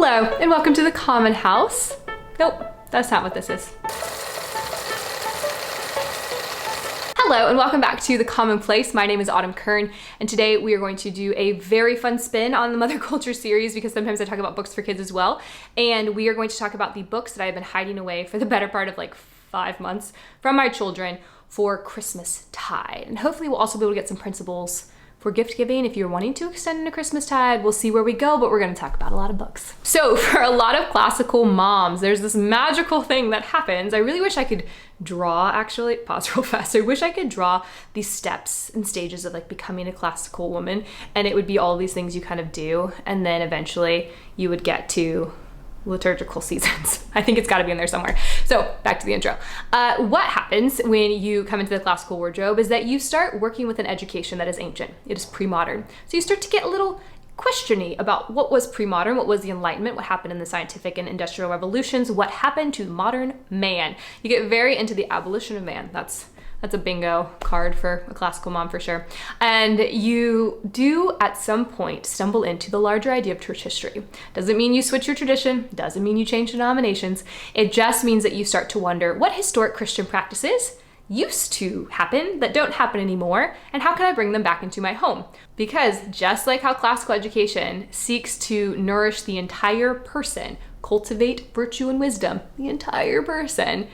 Hello, and welcome to the Common House. Nope, that's not what this is. Hello, and welcome back to The Commonplace. My name is Autumn Kern, and today we are going to do a very fun spin on the Mother Culture series because sometimes I talk about books for kids as well. And we are going to talk about the books that I've been hiding away for the better part of like 5 months from my children for Christmastide. And hopefully we'll also be able to get some principles for gift giving. If you're wanting to extend into Christmastide, we'll see where we go, but we're gonna talk about a lot of books. So for a lot of classical moms, there's this magical thing that happens. I really wish I could draw, actually, pause real fast. I wish I could draw these steps and stages of like becoming a classical woman, and it would be all these things you kind of do, and then eventually you would get to liturgical seasons. I think it's got to be in there somewhere. So back to the intro. What happens when you come into the classical wardrobe is that you start working with an education that is ancient. It is pre-modern. So you start to get a little questiony about what was pre-modern, what was the Enlightenment, what happened in the scientific and industrial revolutions, what happened to modern man. You get very into the abolition of man. That's a bingo card for a classical mom for sure. And you do at some point stumble into the larger idea of church history. Doesn't mean you switch your tradition, doesn't mean you change denominations. It just means that you start to wonder what historic Christian practices used to happen that don't happen anymore, and how can I bring them back into my home? Because just like how classical education seeks to nourish the entire person, cultivate virtue and wisdom, the entire person,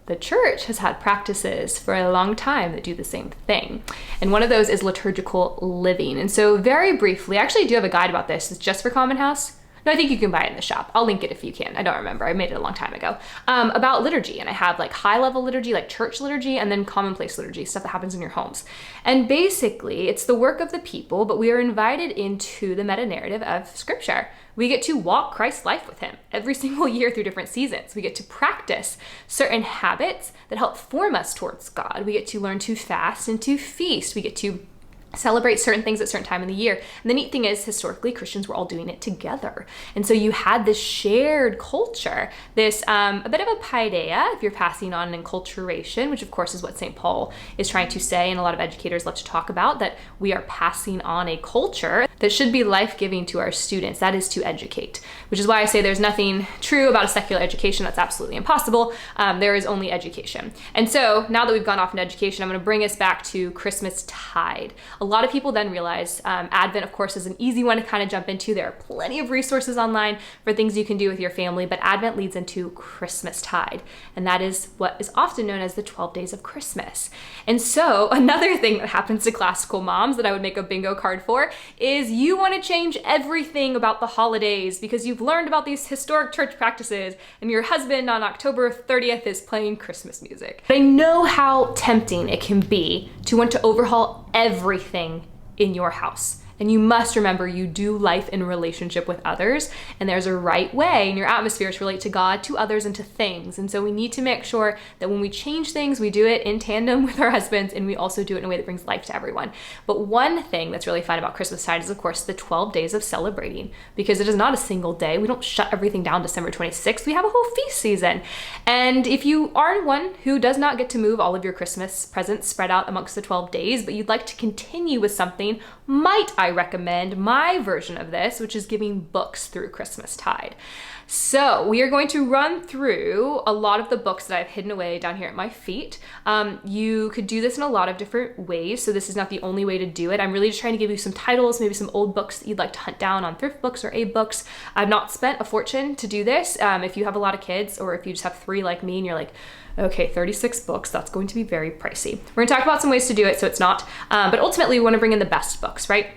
the church has had practices for a long time that do the same thing. And one of those is liturgical living. And so very briefly, I actually do have a guide about this. It's just for Common House. No, I think you can buy it in the shop. I'll link it if you can. I don't remember. I made it a long time ago. About liturgy. And I have like high level liturgy, like church liturgy, and then commonplace liturgy, stuff that happens in your homes. And basically, it's the work of the people, but we are invited into the meta narrative of Scripture. We get to walk Christ's life with him every single year through different seasons. We get to practice certain habits that help form us towards God. We get to learn to fast and to feast. We get to celebrate certain things at certain time of the year. And the neat thing is, historically, Christians were all doing it together. And so you had this shared culture, this a bit of a paideia, if you're passing on an enculturation, which of course is what St. Paul is trying to say, and a lot of educators love to talk about, that we are passing on a culture that should be life-giving to our students. That is to educate, which is why I say there's nothing true about a secular education. That's absolutely impossible. There is only education. And so now that we've gone off into education, I'm going to bring us back to Christmastide. A lot of people then realize Advent, of course, is an easy one to kind of jump into. There are plenty of resources online for things you can do with your family, but Advent leads into Christmastide, and that is what is often known as the 12 days of Christmas. And so another thing that happens to classical moms that I would make a bingo card for is you want to change everything about the holidays because you've learned about these historic church practices, and your husband on October 30th is playing Christmas music. I know how tempting it can be to want to overhaul everything in your house. And you must remember you do life in relationship with others, and there's a right way in your atmosphere to relate to God, to others, and to things. And so we need to make sure that when we change things, we do it in tandem with our husbands, and we also do it in a way that brings life to everyone. But one thing that's really fun about Christmastide is, of course, the 12 days of celebrating, because it is not a single day. We don't shut everything down December 26th. We have a whole feast season. And if you are one who does not get to move all of your Christmas presents spread out amongst the 12 days, but you'd like to continue with something, might I recommend my version of this, which is giving books through Christmastide. So we are going to run through a lot of the books that I've hidden away down here at my feet. You could do this in a lot of different ways, so this is not the only way to do it. I'm really just trying to give you some titles, maybe some old books that you'd like to hunt down on thrift books or Abe books. I've not spent a fortune to do this. If you have a lot of kids, or if you just have 3 like me and you're like, okay, 36 books, that's going to be very pricey. We're gonna talk about some ways to do it so it's not, but ultimately we wanna bring in the best books, right?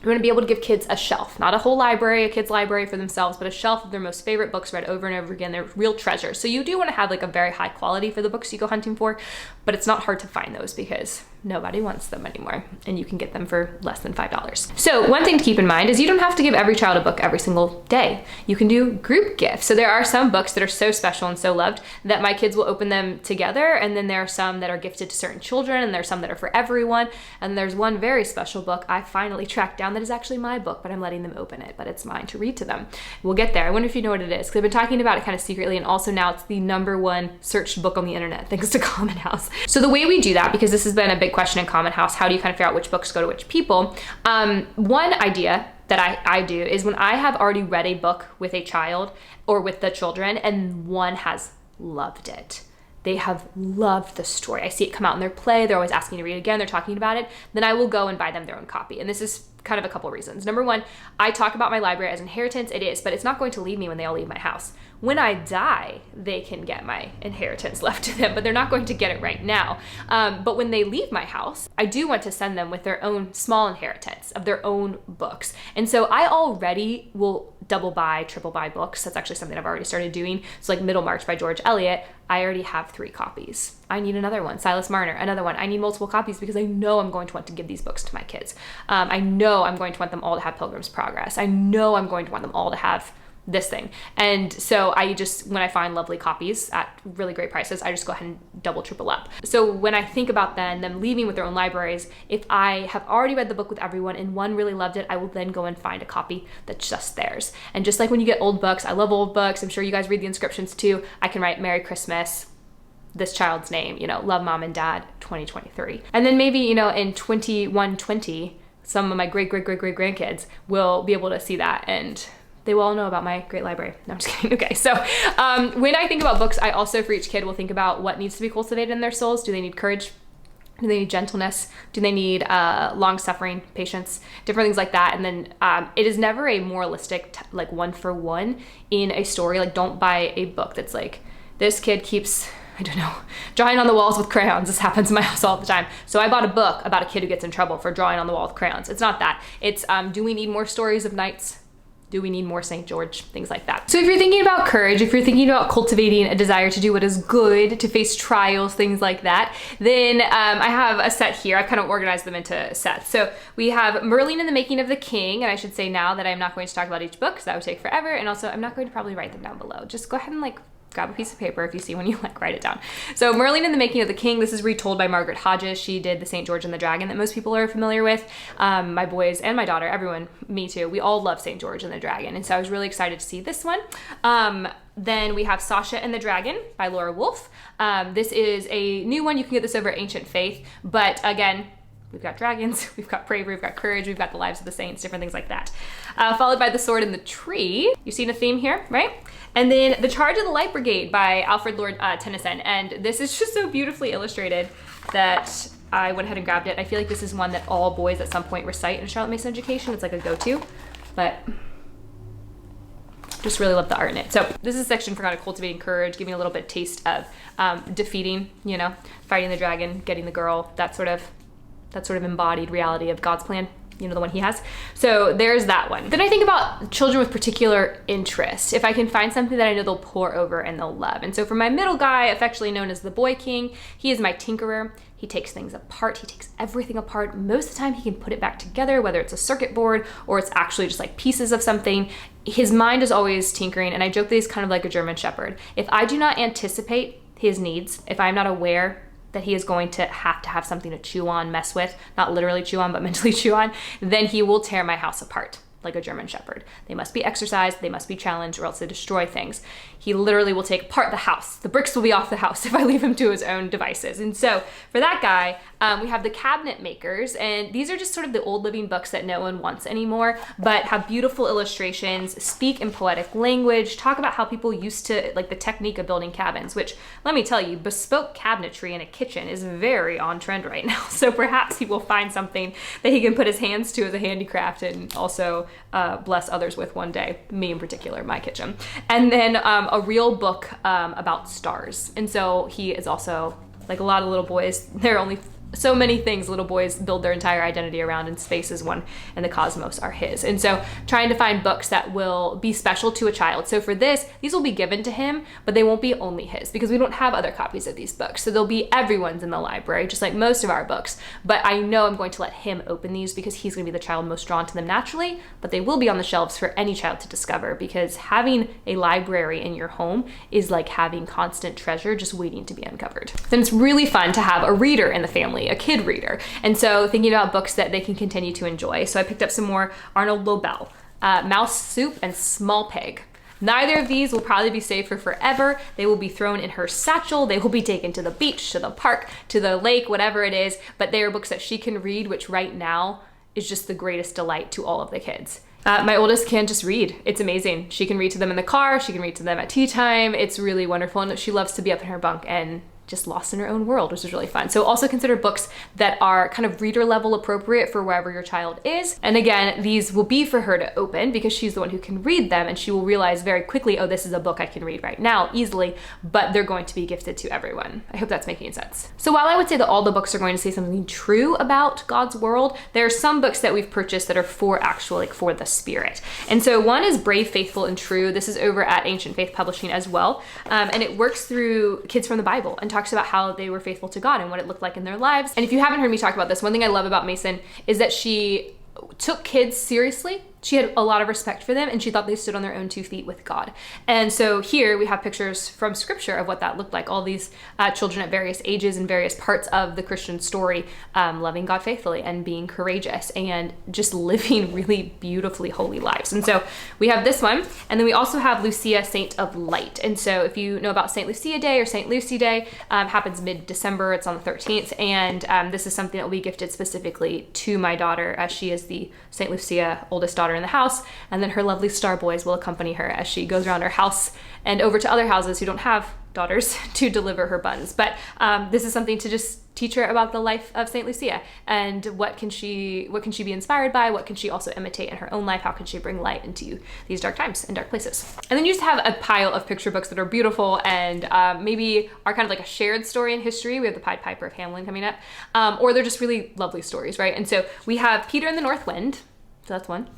We want to be able to give kids a shelf, not a whole library, a kid's library for themselves, but a shelf of their most favorite books read over and over again. They're real treasures. So you do want to have like a very high quality for the books you go hunting for, but it's not hard to find those because nobody wants them anymore, and you can get them for less than $5. So one thing to keep in mind is you don't have to give every child a book every single day. You can do group gifts. So there are some books that are so special and so loved that my kids will open them together, and then there are some that are gifted to certain children, and there's some that are for everyone, and there's one very special book I finally tracked down that is actually my book, but I'm letting them open it, but it's mine to read to them. We'll get there. I wonder if you know what it is, because I've been talking about it kind of secretly, and also now it's the #1 searched book on the internet thanks to Common House. So the way we do that, because this has been a big question in Common House, how do you kind of figure out which books go to which people? One idea that I do is when I have already read a book with a child or with the children and one has loved it. They have loved the story. I see it come out in their play. They're always asking to read it again. They're talking about it. Then I will go and buy them their own copy. And this is kind of a couple reasons. Number one, I talk about my library as inheritance. It is, but it's not going to leave me when they all leave my house. When I die, they can get my inheritance left to them, but they're not going to get it right now. But when they leave my house, I do want to send them with their own small inheritance of their own books. And so I already will double buy, triple buy books. That's actually something I've already started doing. So like Middlemarch by George Eliot, I already have 3 copies. I need another one. Silas Marner, another one. I need multiple copies because I know I'm going to want to give these books to my kids. I know I'm going to want them all to have Pilgrim's Progress. I know I'm going to want them all to have this thing. And so I just, when I find lovely copies at really great prices, I just go ahead and double, triple up. So when I think about then them leaving with their own libraries, if I have already read the book with everyone and one really loved it, I will then go and find a copy that's just theirs. And just like when you get old books, I love old books. I'm sure you guys read the inscriptions too. I can write Merry Christmas, this child's name, love mom and dad, 2023. And then maybe, in 2120, some of my great grandkids will be able to see that and they will all know about my great library. No, I'm just kidding. Okay, so when I think about books, I also, for each kid, will think about what needs to be cultivated in their souls. Do they need courage? Do they need gentleness? Do they need long-suffering, patience, different things like that? And then it is never a moralistic, like one-for-one in a story. Like, don't buy a book that's like, this kid keeps, I don't know, drawing on the walls with crayons. This happens in my house all the time. So I bought a book about a kid who gets in trouble for drawing on the wall with crayons. It's not that. It's, do we need more stories of knights? Do we need more St. George? Things like that. So if you're thinking about courage, if you're thinking about cultivating a desire to do what is good, to face trials, things like that, then I have a set here. I've kind of organized them into sets. So we have Merlin and the Making of the King. And I should say now that I'm not going to talk about each book because that would take forever. And also I'm not going to probably write them down below. Just go ahead and grab a piece of paper if you see one you like, write it down. So Merlin and the Making of the King, this is retold by Margaret Hodges. She did the St. George and the Dragon that most people are familiar with. My boys and my daughter, everyone, me too, we all love St. George and the Dragon. And so I was really excited to see this one. Then we have Sasha and the Dragon by Laura Wolfe. This is a new one. You can get this over Ancient Faith, but again, we've got dragons, we've got bravery, we've got courage, we've got the lives of the saints, different things like that. Followed by The Sword and the Tree. You've seen a theme here, right? And then The Charge of the Light Brigade by Alfred Lord Tennyson. And this is just so beautifully illustrated that I went ahead and grabbed it. I feel like this is one that all boys at some point recite in Charlotte Mason education. It's like a go-to, but just really love the art in it. So this is a section for kind of cultivating courage, giving a little bit taste of defeating, fighting the dragon, getting the girl, that sort of embodied reality of God's plan, the one he has. So there's that one. Then I think about children with particular interest. If I can find something that I know they'll pore over and they'll love. And so for my middle guy, affectionately known as the Boy King, he is my tinkerer. He takes things apart. He takes everything apart. Most of the time he can put it back together, whether it's a circuit board or it's actually just like pieces of something. His mind is always tinkering. And I joke that he's kind of like a German Shepherd. If I do not anticipate his needs, if I'm not aware that he is going to have something to chew on, mess with, not literally chew on, but mentally chew on, then he will tear my house apart like a German Shepherd. They must be exercised, they must be challenged, or else they destroy things. He literally will take apart the house. The bricks will be off the house if I leave him to his own devices. And so for that guy, we have the Cabinet Makers, and these are just sort of the old living books that no one wants anymore, but have beautiful illustrations, speak in poetic language, talk about how people used to, like the technique of building cabins, which let me tell you, bespoke cabinetry in a kitchen is very on trend right now. So perhaps he will find something that he can put his hands to as a handicraft and also bless others with one day, me in particular, my kitchen. And then a real book about stars. And so he is also, like a lot of little boys, there are only so many things little boys build their entire identity around, and space is one, and the cosmos are his. And so trying to find books that will be special to a child. So for this, these will be given to him, but they won't be only his because we don't have other copies of these books. So they'll be everyone's in the library, just like most of our books. But I know I'm going to let him open these because he's going to be the child most drawn to them naturally, but they will be on the shelves for any child to discover, because having a library in your home is like having constant treasure just waiting to be uncovered. Then it's really fun to have a reader in the family, a kid reader. And so thinking about books that they can continue to enjoy. So I picked up some more Arnold Lobel, Mouse Soup and Small Pig. Neither of these will probably be saved for forever. They will be thrown in her satchel. They will be taken to the beach, to the park, to the lake, whatever it is. But they are books that she can read, which right now is just the greatest delight to all of the kids. My oldest can just read. It's amazing. She can read to them in the car. She can read to them at tea time. It's really wonderful. And she loves to be up in her bunk and just lost in her own world, which is really fun. So also consider books that are kind of reader level appropriate for wherever your child is. And again, these will be for her to open because she's the one who can read them, and she will realize very quickly, oh, this is a book I can read right now easily, but they're going to be gifted to everyone. I hope that's making sense. So while I would say that all the books are going to say something true about God's world, there are some books that we've purchased that are for actual, like for the spirit. And so one is Brave, Faithful, and True. This is over at Ancient Faith Publishing as well. And it works through kids from the Bible and talks about how they were faithful to God and what it looked like in their lives. And if you haven't heard me talk about this, one thing I love about Mason is that she took kids seriously. She had a lot of respect for them, and she thought they stood on their own 2 feet with God. And so here we have pictures from scripture of what that looked like. All these children at various ages and various parts of the Christian story, loving God faithfully and being courageous and just living really beautifully holy lives. And so we have this one. And then we also have Lucia, Saint of Light. And so if you know about St. Lucia Day or St. Lucy Day, happens mid-December. It's on the 13th. And this is something that will be gifted specifically to my daughter, as she is the St. Lucia oldest daughter in the house, and then her lovely star boys will accompany her as she goes around her house and over to other houses who don't have daughters to deliver her buns. But this is something to just teach her about the life of St. Lucia and what can she be inspired by, what can she also imitate in her own life, how can she bring light into these dark times and dark places. And then you just have a pile of picture books that are beautiful and maybe are kind of like a shared story in history. We have the Pied Piper of Hamelin coming up, or they're just really lovely stories, right? And so we have Peter and the North Wind. So that's one.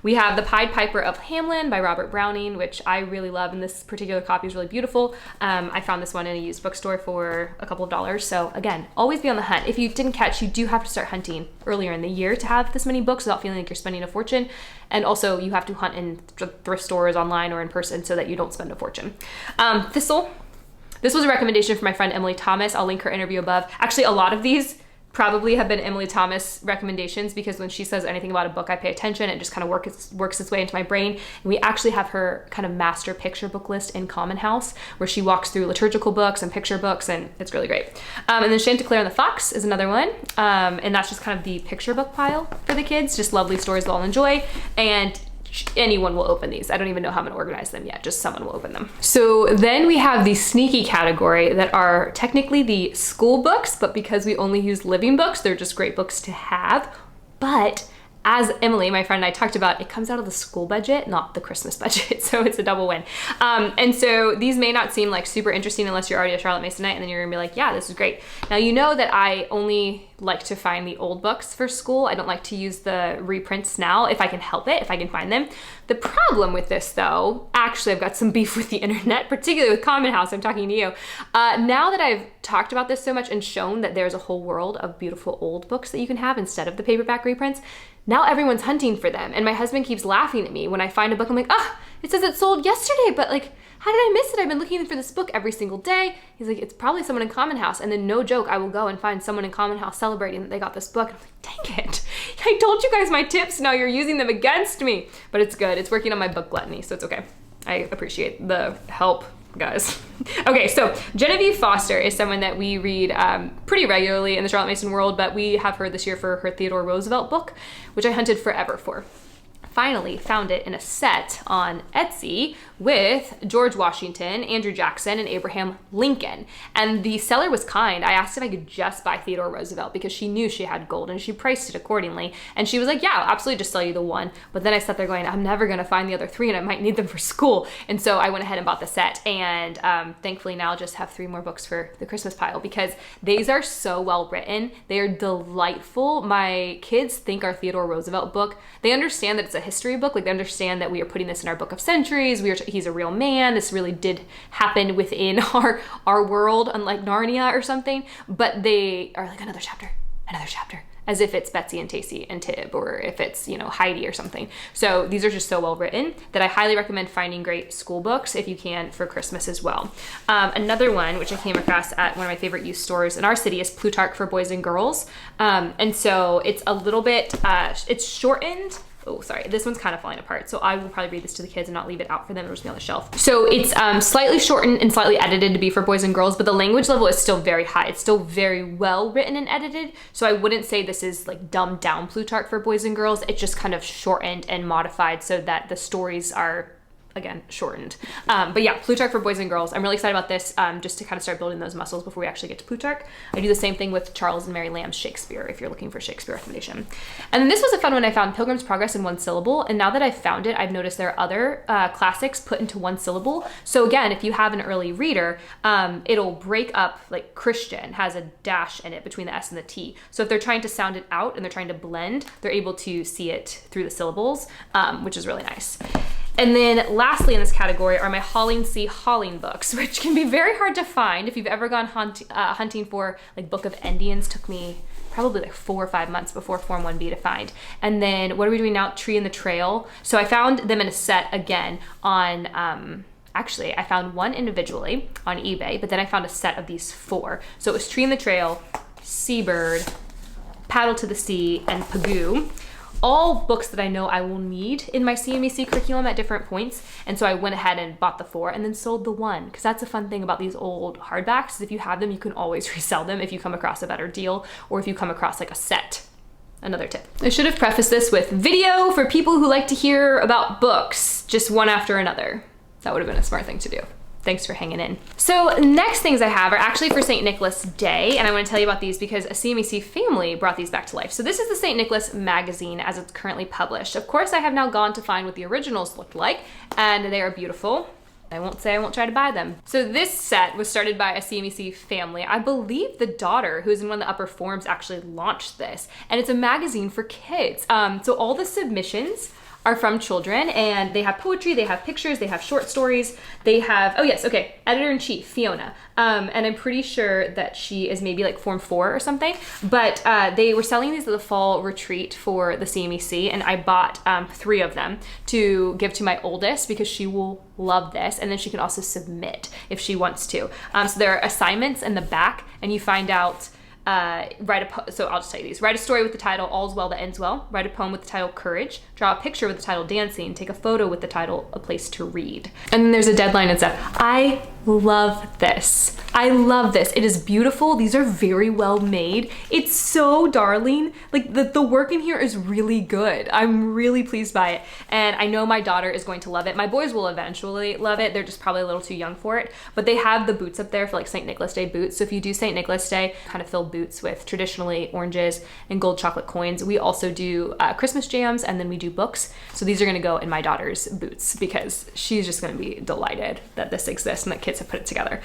We have The Pied Piper of Hamelin by Robert Browning, which I really love, and this particular copy is really beautiful. I found this one in a used bookstore for a couple of dollars. So again, always be on the hunt. If you didn't catch, you do have to start hunting earlier in the year to have this many books without feeling like you're spending a fortune. And also you have to hunt in thrift stores, online, or in person so that you don't spend a fortune. Thistle. This was a recommendation from my friend Emily Thomas. I'll link her interview above. Actually, a lot of these probably have been Emily Thomas recommendations because when she says anything about a book, I pay attention. It just kind of works its way into my brain. And we actually have her kind of master picture book list in Common House where she walks through liturgical books and picture books, and it's really great. And then Chanticleer and the Fox is another one. And that's just kind of the picture book pile for the kids, just lovely stories they'll all enjoy. And anyone will open these. I don't even know how I'm gonna organize them yet, just someone will open them. So then we have the sneaky category that are technically the school books, but because we only use living books, they're just great books to have. But as Emily, my friend, and I talked about, it comes out of the school budget, not the Christmas budget, so it's a double win. And so these may not seem like super interesting unless you're already a Charlotte Masonite, and then you're gonna be like, yeah, this is great. Now you know that I only like to find the old books for school. I don't like to use the reprints now if I can help it, if I can find them. The problem with this though, actually I've got some beef with the internet, particularly with Common House, I'm talking to you. Now that I've talked about this so much and shown that there's a whole world of beautiful old books that you can have instead of the paperback reprints, now everyone's hunting for them. And my husband keeps laughing at me when I find a book. I'm like, oh, it says it sold yesterday, but like, how did I miss it? I've been looking for this book every single day. He's like, it's probably someone in Common House. And then no joke, I will go and find someone in Common House celebrating that they got this book. I'm like, dang it. I told you guys my tips. Now you're using them against me. But it's good. It's working on my book gluttony, so it's okay. I appreciate the help, guys. Okay, so Genevieve Foster is someone that we read pretty regularly in the Charlotte Mason world, but we have her this year for her Theodore Roosevelt book, which I hunted forever for. Finally found it in a set on Etsy with George Washington, Andrew Jackson, and Abraham Lincoln. And the seller was kind. I asked if I could just buy Theodore Roosevelt because she knew she had gold and she priced it accordingly. And she was like, yeah, I'll absolutely just sell you the one. But then I sat there going, I'm never gonna find the other three and I might need them for school. And so I went ahead and bought the set. And thankfully now I'll just have 3 more books for the Christmas pile because these are so well written. They are delightful. My kids think our Theodore Roosevelt book, they understand that it's a history book. Like they understand that we are putting this in our book of centuries. He's a real man. This really did happen within our world, unlike Narnia or something. But they are like another chapter, as if it's Betsy and Tacy and Tib, or if it's, you know, Heidi or something. So these are just so well written that I highly recommend finding great school books if you can for Christmas as well. Another one, which I came across at one of my favorite youth stores in our city, is Plutarch for Boys and Girls. And so it's a little bit, it's shortened. Oh, sorry, this one's kind of falling apart. So I will probably read this to the kids and not leave it out for them. It'll just be on the shelf. So it's slightly shortened and slightly edited to be for boys and girls, but the language level is still very high. It's still very well written and edited. So I wouldn't say this is like dumbed down Plutarch for boys and girls. It's just kind of shortened and modified so that the stories are, again, shortened. But yeah, Plutarch for boys and girls. I'm really excited about this just to kind of start building those muscles before we actually get to Plutarch. I do the same thing with Charles and Mary Lamb's Shakespeare if you're looking for Shakespeare recommendation. And then this was a fun one. I found Pilgrim's Progress in one syllable. And now that I've found it, I've noticed there are other classics put into one syllable. So again, if you have an early reader, it'll break up, like Christian has a dash in it between the S and the T. So if they're trying to sound it out and they're trying to blend, they're able to see it through the syllables, which is really nice. And then lastly in this category are my Hollingsea books, which can be very hard to find. If you've ever gone hunting for like Book of Endians, took me probably like 4 or 5 months before Form 1B to find. And then what are we doing now? Tree in the Trail. So I found them in a set again on, actually I found one individually on eBay, but then I found a set of these 4. So it was Tree in the Trail, Seabird, Paddle to the Sea, and Pageau. All books that I know I will need in my CMEC curriculum at different points. And so I went ahead and bought the 4 and then sold the 1, because that's a fun thing about these old hardbacks is if you have them, you can always resell them if you come across a better deal or if you come across like a set. Another tip. I should have prefaced this with video for people who like to hear about books, just one after another. That would have been a smart thing to do. Thanks for hanging in. So next things I have are actually for St. Nicholas Day, and I want to tell you about these because a CMEC family brought these back to life. So this is the St. Nicholas magazine as it's currently published. Of course, I have now gone to find what the originals looked like, and they are beautiful. I won't say I won't try to buy them. So this set was started by a CMEC family. I believe the daughter, who's in one of the upper forms, actually launched this, and it's a magazine for kids. So all the submissions are from children, and they have poetry, they have pictures, they have short stories, they have, oh yes, okay, editor-in-chief, Fiona. And I'm pretty sure that she is maybe like Form 4 or something, but they were selling these at the fall retreat for the CMEC, and I bought 3 of them to give to my oldest because she will love this, and then she can also submit if she wants to. So there are assignments in the back, and you find out so I'll just tell you these. Write a story with the title All's Well That Ends Well. Write a poem with the title Courage. Draw a picture with the title Dancing. Take a photo with the title A Place to Read. And then there's a deadline and stuff. I love this. I love this. It is beautiful. These are very well made. It's so darling. Like the work in here is really good. I'm really pleased by it. And I know my daughter is going to love it. My boys will eventually love it. They're just probably a little too young for it. But they have the boots up there for like St. Nicholas Day boots. So if you do St. Nicholas Day, kind of fill boots with traditionally oranges and gold chocolate coins. We also do Christmas jams, and then we do books. So these are going to go in my daughter's boots because she's just going to be delighted that this exists and that kids have put it together.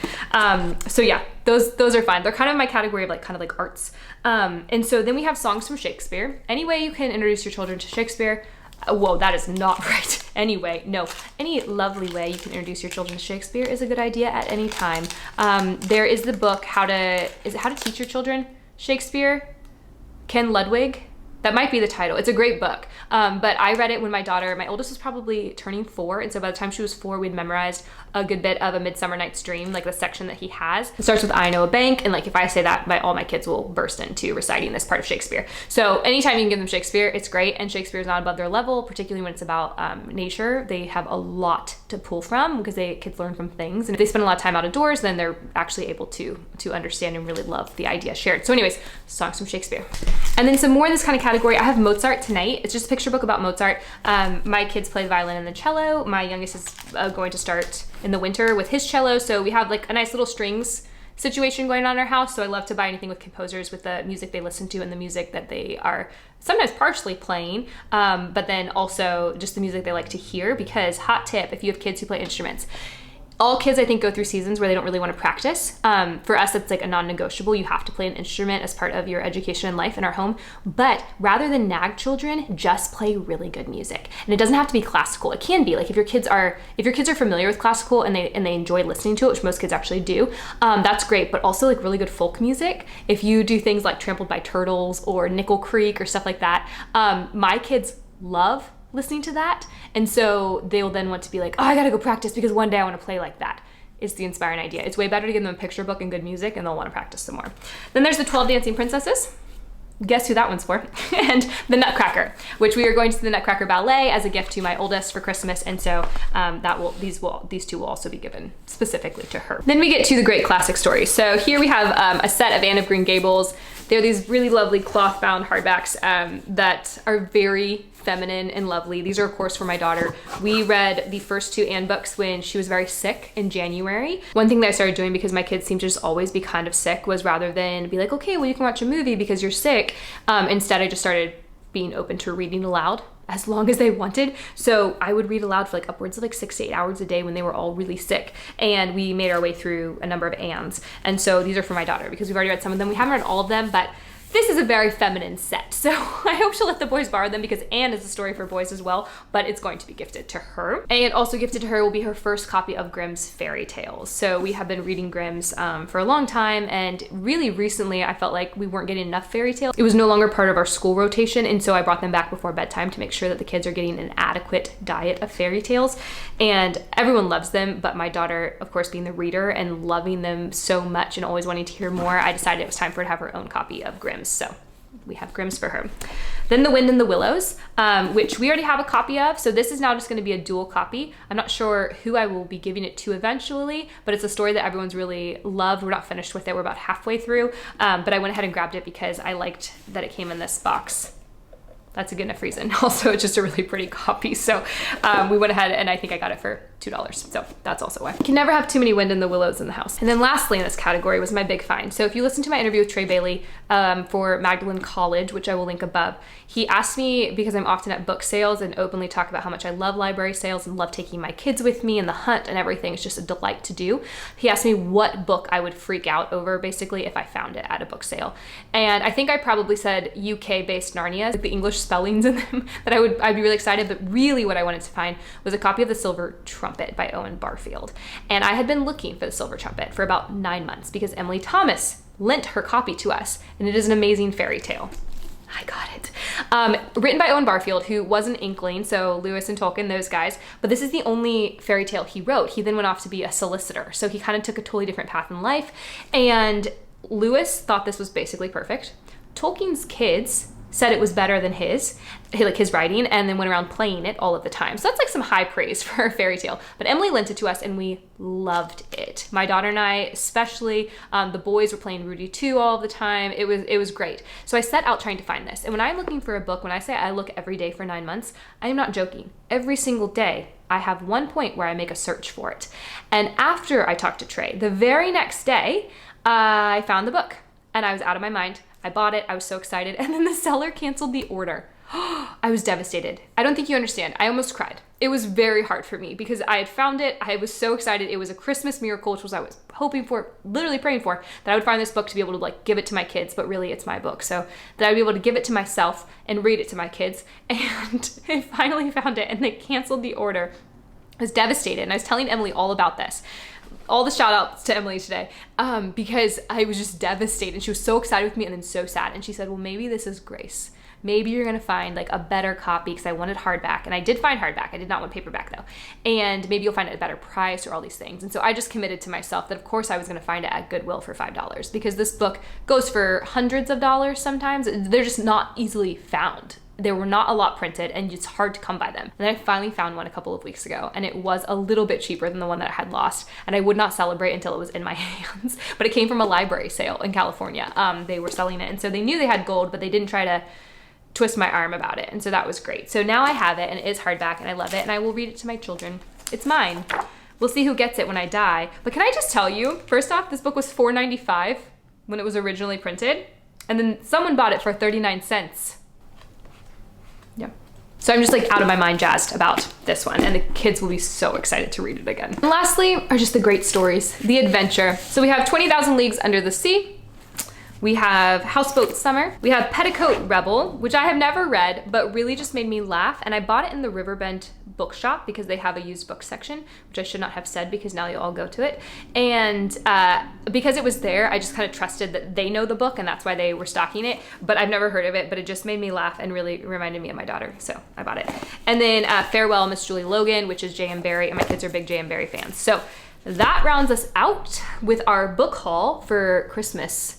So yeah, those are fine. They're kind of my category of like kind of like arts. And so then we have songs from Shakespeare. Any way you can introduce your children to Shakespeare. Whoa, that is not right. Anyway, no. Any lovely way you can introduce your children to Shakespeare is a good idea at any time. There is the book, How to Teach Your Children Shakespeare? Ken Ludwig? That might be the title. It's a great book. But I read it when my oldest was probably turning 4. And so by the time she was 4, we'd memorized a good bit of A Midsummer Night's Dream, like the section that he has. It starts with I know a bank. And like, if I say that, all my kids will burst into reciting this part of Shakespeare. So anytime you can give them Shakespeare, it's great. And Shakespeare is not above their level, particularly when it's about nature. They have a lot to pull from because kids learn from things. And if they spend a lot of time out of doors, then they're actually able to understand and really love the idea shared. So anyways, songs from Shakespeare. And then some more in this kind of category. I have Mozart tonight. It's just a picture book about Mozart. My kids play the violin and the cello. My youngest is going to start in the winter with his cello. So we have like a nice little strings situation going on in our house. So I love to buy anything with composers with the music they listen to and the music that they are sometimes partially playing, but then also just the music they like to hear. Because hot tip, if you have kids who play instruments, all kids, I think, go through seasons where they don't really want to practice. For us, it's like a non-negotiable. You have to play an instrument as part of your education and life in our home. But rather than nag children, just play really good music. And it doesn't have to be classical. It can be like if your kids are familiar with classical and they enjoy listening to it, which most kids actually do, that's great. But also like really good folk music. If you do things like Trampled by Turtles or Nickel Creek or stuff like that, my kids love listening to that. And so they'll then want to be like, oh, I gotta go practice because one day I want to play like that. It's the inspiring idea. It's way better to give them a picture book and good music, and they'll want to practice some more. Then there's the 12 Dancing Princesses. guess who that one's for? And the Nutcracker, which we are going to the Nutcracker Ballet as a gift to my oldest for Christmas. And so these two will also be given specifically to her. Then we get to the great classic stories. So here we have a set of Anne of Green Gables. They're these really lovely cloth bound hardbacks that are very feminine and lovely. These are of course for my daughter. We read the first two Anne books when she was very sick in January. One thing that I started doing, because my kids seem to just always be kind of sick, was rather than be like, okay, well you can watch a movie because you're sick, instead I just started being open to reading aloud as long as they wanted. So I would read aloud for like upwards of like 6 to 8 hours a day when they were all really sick. And we made our way through a number of Annes. And so these are for my daughter because we've already read some of them. We haven't read all of them, but this is a very feminine set. So I hope she'll let the boys borrow them because Anne is a story for boys as well, but it's going to be gifted to her. And also gifted to her will be her first copy of Grimm's fairy tales. So we have been reading Grimm's for a long time, and really recently I felt like we weren't getting enough fairy tales. It was no longer part of our school rotation, and so I brought them back before bedtime to make sure that the kids are getting an adequate diet of fairy tales. And everyone loves them, but my daughter, of course, being the reader and loving them so much and always wanting to hear more, I decided it was time for her to have her own copy of Grimm's. So we have Grimm's for her. Then The Wind in the Willows, which we already have a copy of. So this is now just going to be a dual copy. I'm not sure who I will be giving it to eventually, but it's a story that everyone's really loved. We're not finished with it. We're about halfway through, but I went ahead and grabbed it because I liked that it came in this box. That's a good enough reason. Also, it's just a really pretty copy. So we went ahead and I think I got it for $2. So that's also why. You can never have too many Wind in the Willows in the house. And then lastly in this category was my big find. So if you listen to my interview with Trey Bailey for Magdalen College, which I will link above, he asked me, because I'm often at book sales and openly talk about how much I love library sales and love taking my kids with me and the hunt and everything. It's just a delight to do. He asked me what book I would freak out over basically if I found it at a book sale. And I think I probably said UK-based Narnia, like the English spellings in them, that I'd be really excited, but really what I wanted to find was a copy of The Silver Trumpet by Owen Barfield. And I had been looking for The Silver Trumpet for about 9 months because Emily Thomas lent her copy to us, and it is an amazing fairy tale. I got it. Written by Owen Barfield, who was an Inkling, so Lewis and Tolkien, those guys, but this is the only fairy tale he wrote. He then went off to be a solicitor, so he kind of took a totally different path in life, and Lewis thought this was basically perfect. Tolkien's kids said it was better than his writing, and then went around playing it all of the time. So that's like some high praise for a fairy tale. But Emily lent it to us and we loved it. My daughter and I especially, the boys were playing Rudy 2 all the time. It was great. So I set out trying to find this. And when I'm looking for a book, when I say I look every day for 9 months, I am not joking. Every single day, I have one point where I make a search for it. And after I talked to Trey, the very next day, I found the book and I was out of my mind. I bought it, I was so excited, and then the seller canceled the order. I was devastated. I don't think you understand. I almost cried. It was very hard for me because I had found it. I was so excited. It was a Christmas miracle, which was I was hoping for, literally praying for, that I would find this book to be able to like give it to my kids, but really it's my book. So that I'd be able to give it to myself and read it to my kids. And I finally found it and they canceled the order. I was devastated, and I was telling Emily all about this. All the shout outs to Emily today, because I was just devastated. She was so excited with me and then so sad. And she said, well, maybe this is grace. Maybe you're gonna find like a better copy, because I wanted hardback, and I did find hardback. I did not want paperback though. And maybe you'll find it at a better price or all these things. And so I just committed to myself that of course I was gonna find it at Goodwill for $5, because this book goes for hundreds of dollars sometimes. They're just not easily found. There were not a lot printed and it's hard to come by them. And then I finally found one a couple of weeks ago, and it was a little bit cheaper than the one that I had lost. And I would not celebrate until it was in my hands, but it came from a library sale in California. They were selling it. And so they knew they had gold, but they didn't try to twist my arm about it. And so that was great. So now I have it, and it is hardback, and I love it, and I will read it to my children. It's mine. We'll see who gets it when I die. But can I just tell you, first off, this book was $4.95 when it was originally printed. And then someone bought it for 39 cents. Yeah. So I'm just like out of my mind jazzed about this one, and the kids will be so excited to read it again. And lastly are just the great stories, the adventure. So we have 20,000 Leagues Under the Sea. We have Houseboat Summer. We have Petticoat Rebel, which I have never read, but really just made me laugh. And I bought it in the Riverbend bookshop because they have a used book section, which I should not have said because now you all go to it. And because it was there, I just kind of trusted that they know the book and that's why they were stocking it. But I've never heard of it, but it just made me laugh and really reminded me of my daughter. So I bought it. And then Farewell, Miss Julie Logan, which is J.M. Barrie, and my kids are big J.M. Barrie fans. So that rounds us out with our book haul for Christmastide.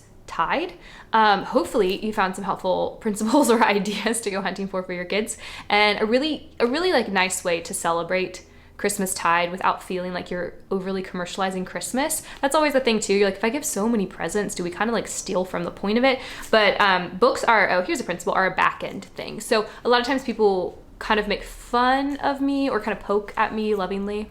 Hopefully you found some helpful principles or ideas to go hunting for your kids, and a really like nice way to celebrate Christmastide without feeling like you're overly commercializing Christmas. That's always the thing too. You're like, if I give so many presents, do we kind of like steal from the point of it? But books are, oh, here's a principle, are a back-end thing. So a lot of times people kind of make fun of me or kind of poke at me lovingly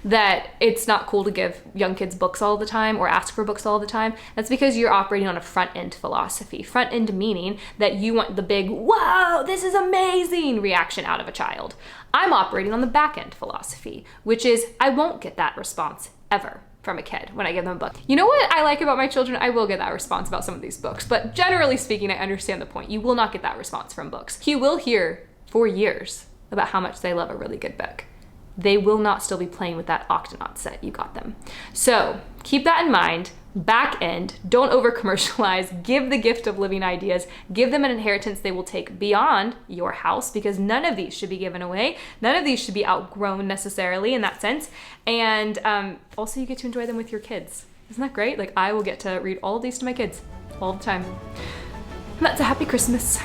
that it's not cool to give young kids books all the time or ask for books all the time. That's because you're operating on a front end philosophy. Front end meaning that you want the big, whoa, this is amazing reaction out of a child. I'm operating on the back end philosophy, which is I won't get that response ever from a kid when I give them a book. You know what I like about my children? I will get that response about some of these books, but generally speaking, I understand the point. You will not get that response from books. You will hear for years about how much they love a really good book. They will not still be playing with that Octonaut set you got them. So keep that in mind. Back end, don't over commercialize, give the gift of living ideas, give them an inheritance they will take beyond your house, because none of these should be given away. None of these should be outgrown necessarily in that sense. And also you get to enjoy them with your kids. Isn't that great? Like I will get to read all of these to my kids all the time. And that's a happy Christmas.